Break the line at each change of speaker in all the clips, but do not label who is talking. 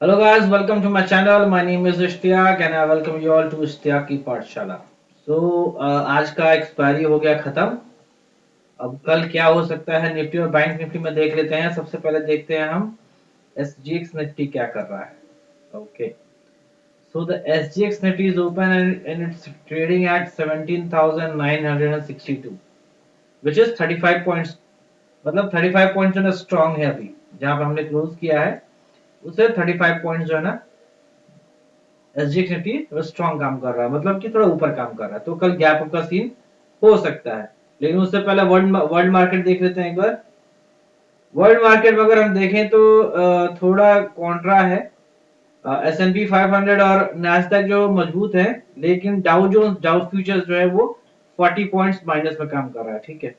Hello guys, welcome to my channel. My name is Ishtiyaq and I welcome you all to Ishtiyaq की पाठशाला. So आज का expiry हो गया खत्म. अब कल क्या हो सकता है निफ्टी और बैंक निफ्टी में देख लेते हैं. सबसे पहले देखते हैं हम SGX निफ्टी क्या कर रहा है. Okay. So the SGX Nifty is open and it's trading at 17,962, which is 35 points. मतलब 35 पॉइंट जो है स्ट्रॉन्ग है अभी जहां पे हमने क्लोज किया है उसे 35 पॉइंट जो है ना एसजीएक्स निफ्टी स्ट्रॉन्ग काम कर रहा है मतलब कि थोड़ा ऊपर काम कर रहा है तो कल गैप अप का सीन हो सकता है लेकिन उससे पहले वर्ल्ड मार्केट देख लेते हैं एक बार वर्ल्ड मार्केट में अगर हम देखें तो थोड़ा कॉन्ट्रा है S&P 500 और नैस्डैक जो मजबूत है लेकिन डाउ फ्यूचर्स जो है वो 40 पॉइंट्स माइनस में काम कर रहा है ठीक है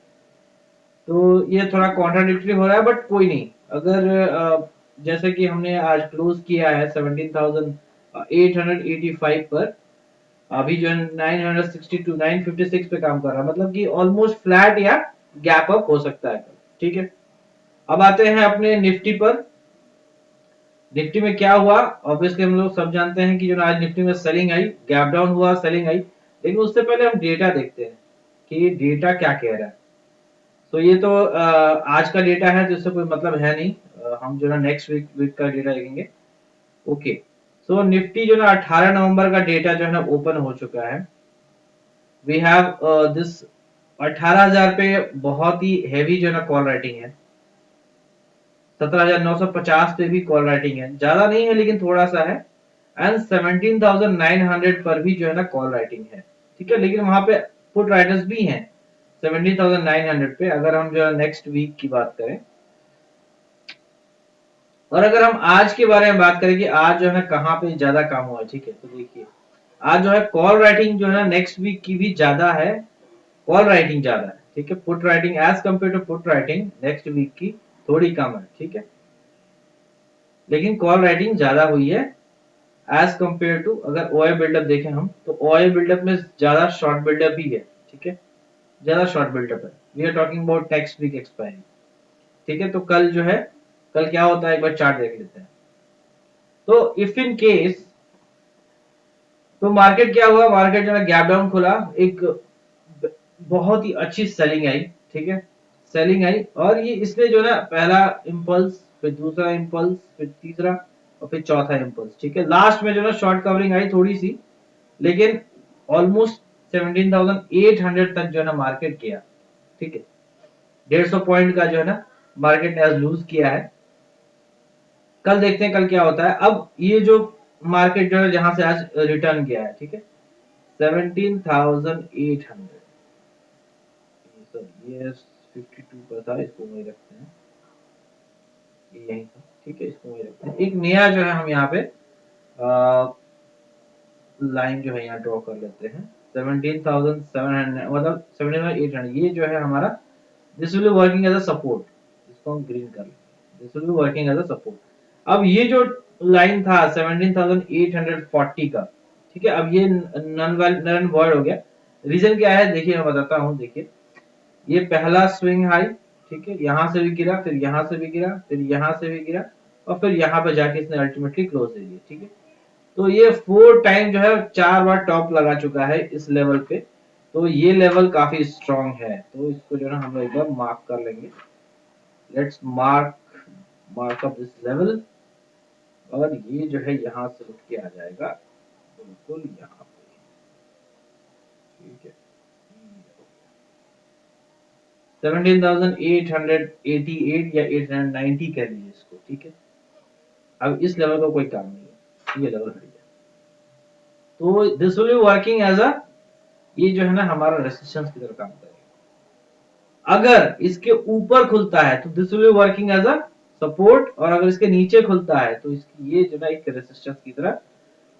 तो ये थोड़ा कॉन्ट्राडिक्टरी हो रहा है बट कोई नहीं अगर जैसे कि हमने आज क्लोज किया है 17,885 पर अभी जो है 962 956 पे काम कर रहा है मतलब कि ऑलमोस्ट फ्लैट या गैप अप हो सकता है ठीक है अब आते हैं अपने निफ्टी पर निफ्टी में क्या हुआ ऑब्वियसली हम लोग सब जानते हैं कि जो आज निफ्टी में सेलिंग आई गैप डाउन हुआ सेलिंग आई लेकिन उससे पहले हम डेटा देखते हैं कि डेटा क्या कह रहा है तो ये तो आज का डेटा है जिससे कोई मतलब है नहीं हम जो है नेक्स्ट वीक का डेटा देखेंगे ओके सो निफ्टी जो ना 18 नवंबर का डेटा जो है ना ओपन हो चुका है वी हैव दिस 18,000 पे बहुत ही हैवी जो है ना कॉल राइटिंग है 17,950 पे भी कॉल राइटिंग है ज्यादा नहीं है लेकिन थोड़ा सा है एंड 17,900 पर भी जो है ना कॉल राइटिंग है ठीक है लेकिन वहां पे पुट राइटर्स भी हैं 17,900 पे अगर हम जो है नेक्स्ट वीक की बात करें और अगर हम आज के बारे में बात करें कि आज जो है ना कहाँ पे ज्यादा काम हुआ है ठीक है तो देखिए आज जो है कॉल राइटिंग जो है ना नेक्स्ट वीक की भी ज्यादा है कॉल राइटिंग ज्यादा है ठीक है put writing as compared to put writing next week की थोड़ी कम है ठीक है लेकिन कॉल राइटिंग ज्यादा हुई है एज कम्पेयर टू अगर ओआई बिल्डअप देखें हम तो ओआई बिल्डअप में ज्यादा शॉर्ट बिल्डअप भी है ठीक है ज्यादा शॉर्ट बिल्डअप है we are talking about next week expiry ठीक है तो कल जो है कल क्या होता है एक बार चार्ट देख लेते हैं तो इफ इन केस तो मार्केट क्या हुआ मार्केट जो है गैप डाउन खुला एक बहुत ही अच्छी सेलिंग आई ठीक है सेलिंग आई और ये इसने जो है ना पहला इम्पल्स फिर दूसरा इम्पल्स फिर तीसरा और फिर चौथा इम्पल्स ठीक है लास्ट में जो है ना शॉर्ट कवरिंग आई थोड़ी सी लेकिन ऑलमोस्ट 17,800 तक जो है ना मार्केट किया ठीक है 150 पॉइंट का जो है ना मार्केट ने आज लूज किया है कल देखते हैं कल क्या होता है अब ये जो मार्केट जो है जहां से आज रिटर्न किया है ठीक है 17,800 ये 52 का था इसको वही रखते हैं ये यही था ठीक है इसको वही रखते हैं एक नया जो है हम यहाँ पे लाइन जो है यहाँ ड्रॉ कर लेते हैं 17,700 मतलब 17,800 ये जो है हमारा this will be working as a support इसको हम ग्रीन कर लेते हैं this will be working as a support अब ये जो लाइन था 17,840 का ठीक है अब ये नन वर्ड हो गया रीजन क्या है देखिए मैं बताता हूँ देखिए ये पहला स्विंग हाई ठीक है यहां से भी गिरा फिर यहां से भी गिरा फिर यहां से भी गिरा और फिर यहाँ पे जाके इसने अल्टीमेटली क्लोज दे दिया ठीक है तो ये 4 टाइम जो है 4 बार टॉप लगा चुका है इस लेवल पे तो ये लेवल काफी स्ट्रांग है तो इसको जो है हम लोग एक बार मार्क कर लेंगे let's mark up this level और ये जो है यहाँ से उठ के आ जाएगा बिल्कुल यहाँ पे ठीक है 17,888 या 890 कह लीजिए इसको ठीक है अब इस लेवल का कोई काम नहीं है ये लेवल हट गया तो this will be working as a ये जो है ना हमारा रेसिस्टेंस की तरह काम करेगा अगर इसके ऊपर खुलता है तो this will be working as a support और अगर इसके नीचे खुलता है तो इसकी ये जो है एक रेसिस्टेंस की तरह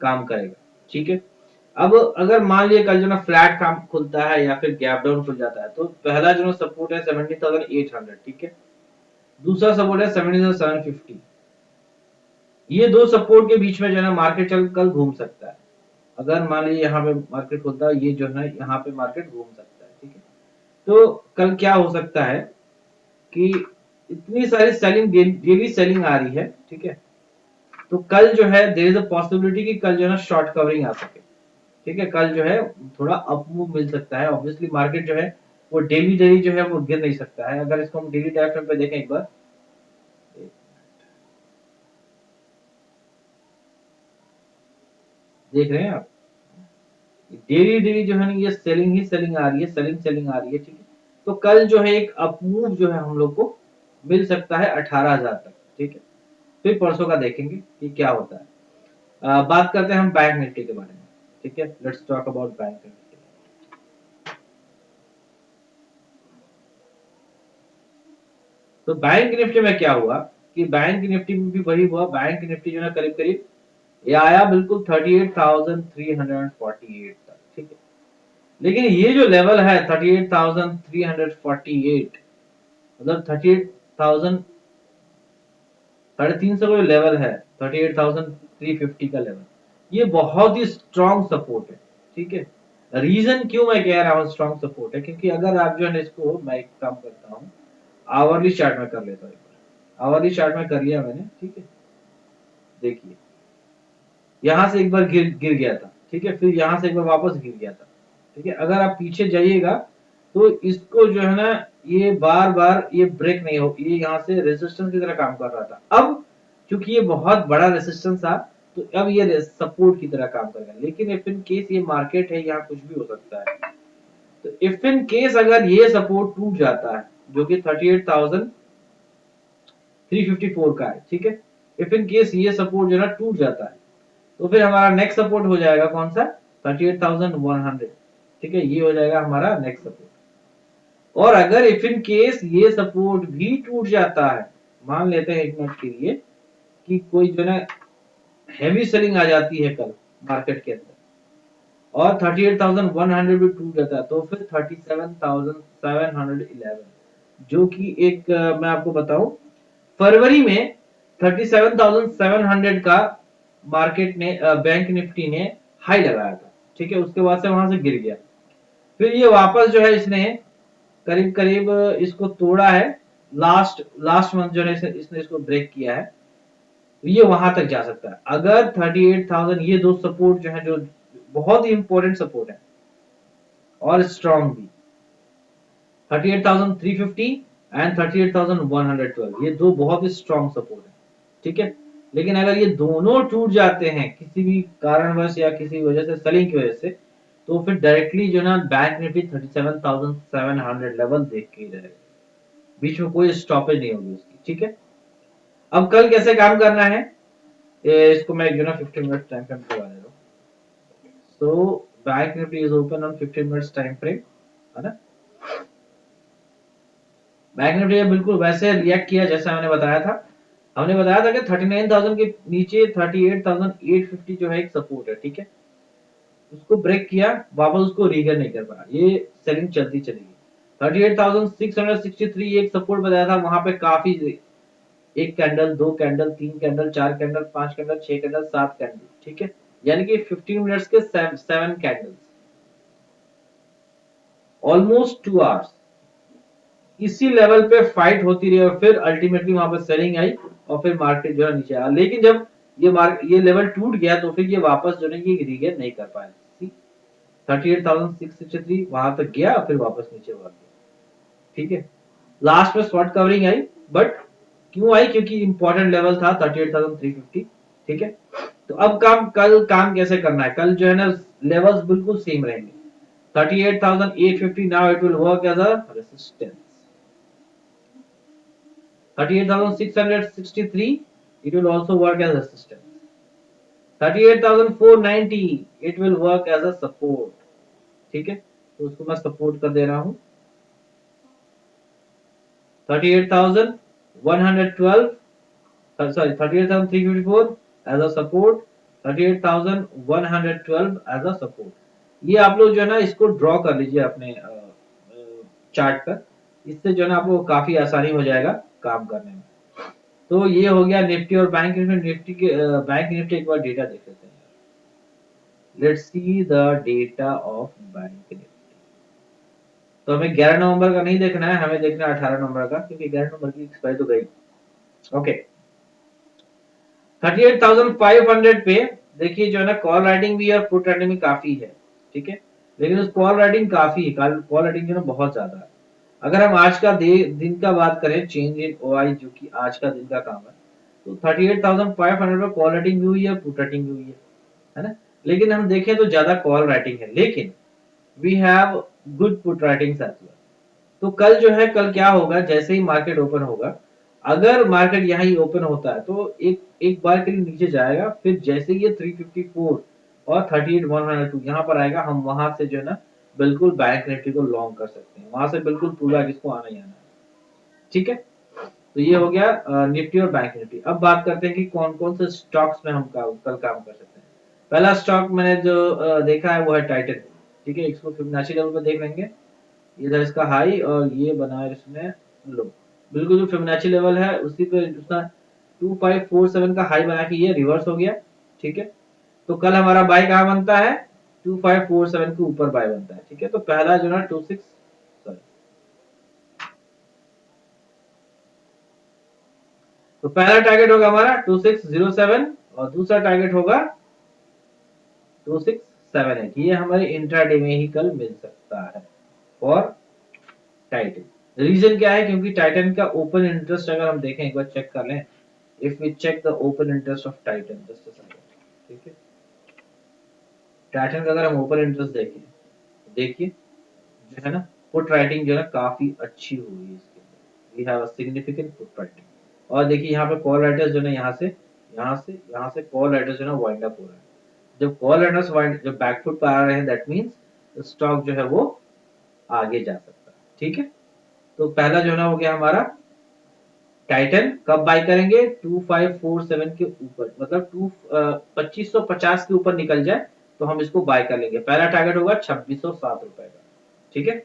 काम करेगा ठीक है अब अगर मान लिया कल जो ना फ्लैट काम खुलता है या फिर गैप डाउन खुल जाता है तो पहला जो ना सपोर्ट है 17,800 ठीक है दूसरा सपोर्ट है 17,750 ये दो सपोर्ट के बीच में जो है ना मार्केट चल कल घूम सकता है अगर मान लीजिए यहाँ पे मार्केट खुलता है ये जो है यहाँ पे मार्केट घूम सकता है ठीक है तो कल क्या हो सकता है कि इतनी सारी सेलिंग डेली सेलिंग आ रही है ठीक है तो कल जो है देयर इज अ पॉसिबिलिटी कि कल जो है ना शॉर्ट कवरिंग आ सके, ठीक है। कल जो है थोड़ा अप मूव मिल सकता है। ऑब्वियसली मार्केट जो है वो डेली डेली जो है वो गिर नहीं सकता है। अगर इसको हम डेली टाइम फ्रेम पे देखें एक बार, देख रहे हैं आप, डेली डेली जो है ना ये सेलिंग ही सेलिंग आ रही है, सेलिंग सेलिंग आ रही है, ठीक है। तो कल जो है एक अप मूव जो है हम लोग को मिल सकता है 18,000 तक, ठीक है। फिर परसों का देखेंगे कि क्या होता है। बात करते हैं हम बैंक निफ्टी के बारे में, ठीक है। Let's talk about bank Nifty. तो बैंक निफ्टी में क्या हुआ कि बैंक निफ्टी में भी वही हुआ। बैंक निफ्टी जो है करीब करीब ये आया बिल्कुल 38,348 तक, ठीक है। लेकिन ये जो लेवल है 38,348, मतलब 38,000, 350 का जो लेवल है, 38,350 का लेवल, ये बहुत ही स्ट्रॉन्ग सपोर्ट है, ठीक है। रीजन क्यों मैं कह रहा हूँ स्ट्रॉन्ग सपोर्ट है, क्योंकि अगर आप जो है इसको, मैं एक काम करता हूँ, आवरली चार्ट में कर लेता हूँ। आवरली चार्ट में कर लिया मैंने, ठीक है। देखिए यहाँ से एक बार गिर गिर गया था, ठीक है। फिर यहाँ से एक बार वापस गिर गया था, ठीक है। अगर आप पीछे जाइएगा तो इसको जो है ना ये बार बार ये ब्रेक नहीं हो, ये यहाँ से रेजिस्टेंस की तरह काम कर रहा था। अब क्योंकि ये बहुत बड़ा रेजिस्टेंस था तो अब ये सपोर्ट की तरह काम करेगा। लेकिन इफ इन केस ये मार्केट है, यहाँ कुछ भी हो सकता है। तो इफ इन केस अगर ये सपोर्ट टूट जाता है जो कि 38,354 का है, ठीक है। इफ इन केस ये सपोर्ट जो है ना टूट जाता है तो फिर हमारा नेक्स्ट सपोर्ट हो जाएगा कौन सा, 38,100, ठीक है। ये हो जाएगा हमारा नेक्स्ट सपोर्ट। और अगर इफ इन केस ये सपोर्ट भी टूट जाता है, मान लेते हैं एक मिनट के लिए कि कोई जो है हैवी सेलिंग आ जाती है कल मार्केट के अंदर और 38,100 भी टूट जाता है, तो फिर 37,711, जो कि एक मैं आपको बताऊं, फरवरी में 37,700 का मार्केट ने बैंक निफ्टी ने हाई लगाया था, ठीक है। उसके बाद से वहां से गिर गया। फिर ये वापस जो है इसने करीब करीब इसको तोड़ा है। लास्ट लास्ट मंथ जो है इसने इसको ब्रेक किया है। तो ये वहां तक जा सकता है अगर 38,000, ये दो सपोर्ट जो है जो बहुत ही इंपॉर्टेंट सपोर्ट है और स्ट्रॉन्ग भी, 38,350 एंड 38,112, ये दो बहुत ही स्ट्रॉन्ग सपोर्ट है, ठीक है। लेकिन अगर ये दोनों टूट जाते हैं किसी भी कारणवश या किसी वजह से, सेलिंग की वजह से, तो फिर डायरेक्टली जो ना बैंक निफ्टी 37,700 लेवल देख के ही रहेगा, बीच में कोई स्टॉपेज नहीं होगी उसकी, ठीक है। अब कल कैसे काम करना है, इसको मैं जो ना 15 मिनट टाइम फ्रेम करवा दे रहा हूँ। So bank Nifty is open on 15 minutes time frame, है ना। बैंक निफ्टी ने बिल्कुल वैसे रिएक्ट किया जैसा मैंने बताया था। हमने बताया था कि 39,000 के नीचे 38,850 जो है एक सपोर्ट है, ठीक है। उसको ब्रेक किया, वापस उसको रीगेन नहीं कर पाया, ये सेलिंग चलती चली गई। 38,663 एक सपोर्ट बताया था, वहां पे काफी, एक कैंडल, दो कैंडल, तीन कैंडल, चार कैंडल, पांच कैंडल, छह कैंडल, सात कैंडल, ठीक है। यानी कि 15 मिनट्स के सेवन कैंडल्स, ऑलमोस्ट 2 आवर्स इसी लेवल पे फाइट होती रही और फिर अल्टीमेटली वहां पर सेलिंग आई और फिर मार्केट जो है नीचे आया। लेकिन जब ये लेवल टूट गया तो फिर ये वापस जो है ये रीगेन नहीं कर पाया। 38,663 वहां तक गया फिर वापस नीचे भाग गया, ठीक है। लास्ट में शॉर्ट कवरिंग आई, बट क्यों आई, क्योंकि इंपॉर्टेंट लेवल था 38,350, ठीक है। तो अब कल काम कैसे करना है, कल जो है ना लेवल्स बिल्कुल सेम रहेंगे। 38,850 now it will work as a resistance, 38,663 it will also work as resistance, 38,490 it will work as a support, ठीक है। तो उसको मैं सपोर्ट कर दे रहा हूं। 38,112, sorry, 38,354 as a support, 38,112 as a support। ये आप लोग जो है ना इसको ड्रॉ कर लीजिए अपने चार्ट पर, इससे जो है ना आपको काफी आसानी हो जाएगा काम करने में। तो ये हो गया निफ्टी और बैंक निफ्टी। निफ्टी के बैंक निफ्टी एक बार डेटा देख लेते हैं। Let's see the data of bank Nifty. तो हमें 11 नवंबर का नहीं देखना है, हमें देखना है 18 नवंबर का, क्योंकि 11 नवंबर की एक्सपायरी तो गई। ओके, 38,500 पे देखिए जो है ना कॉल राइटिंग भी है और पुट राइटिंग भी काफी है, ठीक है। लेकिन उस कॉल राइटिंग काफी है, कॉल राइटिंग जो है ना बहुत ज्यादा है। अगर हम आज का दिन का बात करें, चेंज इन ओआई जो कि आज का दिन का काम है, तो 38,500 पे कॉल राइटिंग भी हुई है, पुट राइटिंग भी हुई है ना। लेकिन हम देखें तो ज्यादा कॉल राइटिंग है, लेकिन we have good put writing as well. तो कल जो है, कल क्या होगा, जैसे ही मार्केट ओपन होगा, अगर मार्केट यहाँ ही ओपन होता है तो एक एक बार के लिए नीचे जाएगा, फिर जैसे ही ये 354 और 38,102 यहाँ पर आएगा, हम वहां से जो है ना बिल्कुल बैंक निफ्टी को लॉन्ग कर सकते हैं, वहां से बिल्कुल पूरा किसको आना ही आना है, ठीक है। तो ये हो गया निफ्टी और बैंक निफ्टी। अब बात करते हैं कि कौन कौन से स्टॉक्स में हम कल काम कर सकते हैं। पहला स्टॉक मैंने जो देखा है वो है टाइटन, ठीक है। इसको फिबोनाची लेवल पे देख लेंगे, इधर इसका हाई और ये बना है इसमें लो, बिल्कुल जो फिबोनाची लेवल है उसी पे उसका 2547 का हाई बना के ये रिवर्स हो गया, ठीक है। तो कल हमारा बाय कहाँ बनता है, 2547 के ऊपर बाय बनता है, ठीक है। तो पहला जो है 26 सॉरी, तो पहला टारगेट होगा हमारा 2607 और दूसरा टारगेट होगा 2678। ये हमारे इंट्राडे में ही कल मिल सकता है और टाइटन। रीजन क्या है, क्योंकि टाइटन का ओपन इंटरेस्ट अगर हम देखें, एक बार चेक कर लें, if we check the open interest of Titan, just a second, ठीक है। टाइटन का अगर हम ओपन इंटरेस्ट देखें, देखिए जो है ना पुट राइटिंग जो है ना काफी अच्छी हुई है इसके अंदर, we have a significant put writing. और देखिए यहाँ पे कॉल राइटर्स जो है यहाँ से कॉल राइटर्स जो है ना वाइंड अप हो रहा है। जब कॉल राइटर्स वाइंड जब बैकफुट पर आ रहे हैं, दैट मींस स्टॉक जो है वो आगे जा सकता है, ठीक है। तो पहला जो है ना हो गया हमारा टाइटन। कब बाय करेंगे, 2547 के ऊपर, मतलब 2550 के ऊपर निकल जाए तो हम इसको बाय कर लेंगे। पहला टारगेट होगा 2607 रुपए का, ठीक है।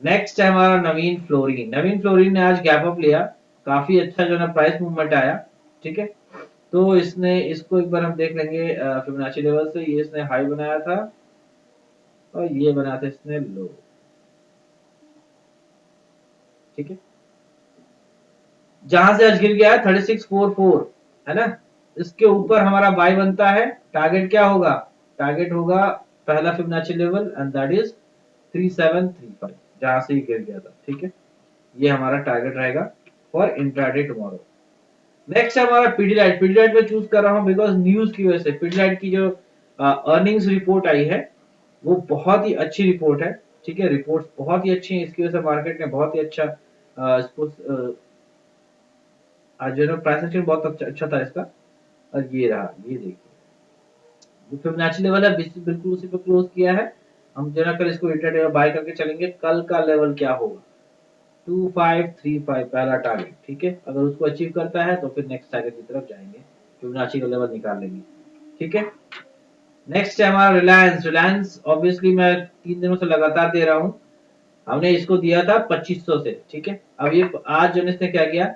नेक्स्ट है हमारा नवीन फ्लोरिन। नवीन फ्लोरिन ने आज गैप अप लिया, काफी अच्छा जो है प्राइस मूवमेंट आया, ठीक है। तो इसने इसको एक बार हम देख लेंगे फिबोनाची लेवल से, ये इसने हाई बनाया था और ये बनाया था इसने लो, ठीक है। जहां से आज गिर गया है 3644, है ना, इसके ऊपर हमारा बाय बनता है। टारगेट क्या होगा, टारगेट होगा पहला Fibonacci level and that is 3735, जहां से ही गिर गया था, ठीक है। ये हमारा टारगेट रहेगा फॉर इंट्राडे टुमारो। नेक्स्ट है हमारा पीडीलाइट। पीडीलाइट में चूज कर रहा हूं बिकॉज न्यूज की वजह से। पीडीलाइट की जो अर्निंग्स रिपोर्ट आई है वो बहुत ही अच्छी रिपोर्ट है, ठीक है। रिपोर्ट्स बहुत ही अच्छी हैं, इसकी वजह से मार्केट ने बहुत ही अच्छा इसको आज जो है प्राइस एक्शन बहुत अच्छा था इसका। और ये रहा, ये देखिए जो फिबोनाची लेवल है बिल्कुल उसी पे क्लोज किया है। हम जो है कल इसको इंट्राडे में बाय करके चलेंगे। कल का लेवल क्या होगा, 2535 पहला टारगेट, ठीक है। अगर उसको अचीव करता है तो फिर नेक्स्ट टारगेट की तरफ जाएंगे, फिबोनाची का लेवल निकाल लेंगे, ठीक है। नेक्स्ट है हमारा रिलायंस। रिलायंस ऑब्वियसली मैं 3 दिनों से लगातार दे रहा हूँ, हमने इसको दिया था 2500 से, ठीक है। अब ये आज जो इसने क्या किया,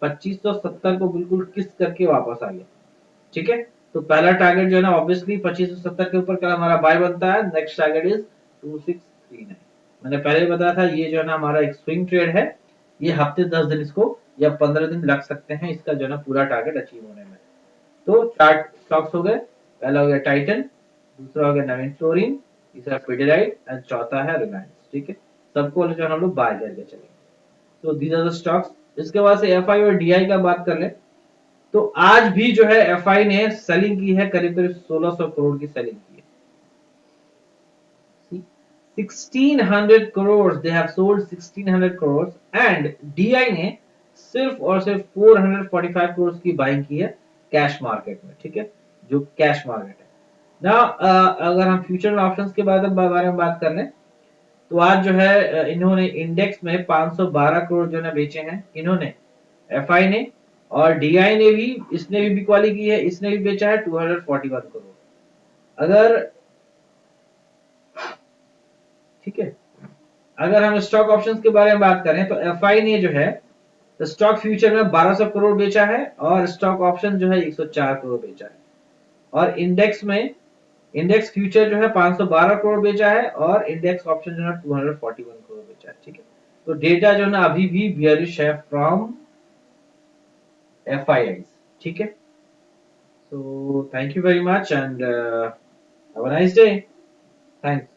2570 को बिल्कुल किस करके वापस आ गया, ठीक है। तो पहला टारगेट जो है ना ऑब्वियसली 2570 के ऊपर का हमारा बाय बनता है। Next target is 2639। मैंने पहले भी बताया था ये जो है ना हमारा एक स्विंग ट्रेड है, ये हफ्ते 10 दिन इसको या 15 दिन लग सकते हैं इसका जो है ना पूरा टारगेट अचीव होने में। तो चार स्टॉक्स हो गए, पहला हो गया टाइटन, दूसरा हो गया नवीन फ्लोरिन, तीसरा पिडिलाइट एंड चौथा है रिलायंस, ठीक है। सबको जो है हम लोग बाय करके चलेंगे। तो दीज आर द स्टॉक्स। इसके बाद से एफआई और डीआई का बात कर ले, तो आज भी जो है एफआई ने सेलिंग की है, करीब करीब 1600 करोड़ की सेलिंग की है। 1600 crore, they have sold 1600 crore. And DI ने सिर्फ और सिर्फ 445 करोड़ की बाइंग की है कैश मार्केट में, ठीक है, जो कैश मार्केट है ना। अगर हम फ्यूचर ऑप्शंस के बारे में बात कर लें, तो आज जो है इन्होंने इंडेक्स में 512 करोड़ जो है बेचे हैं इन्होंने, एफआई ने। और डीआई ने भी, इसने भी बिकवाली की है, इसने भी बेचा है 241 करोड़। अगर, ठीक है, अगर हम स्टॉक ऑप्शंस के बारे में बात करें तो एफआई ने जो है स्टॉक फ्यूचर में 1200 करोड़ बेचा है और स्टॉक ऑप्शन जो है 104 करोड़ बेचा है। और इंडेक्स में, इंडेक्स फ्यूचर जो है 512 करोड़ बेचा है और इंडेक्स ऑप्शन जो है 241 करोड़ बेचा है, ठीक है। तो डेटा जो है ना अभी भी बियरिश है फ्रॉम एफआईआई, ठीक है। So thank you very much and have a nice day. Thanks.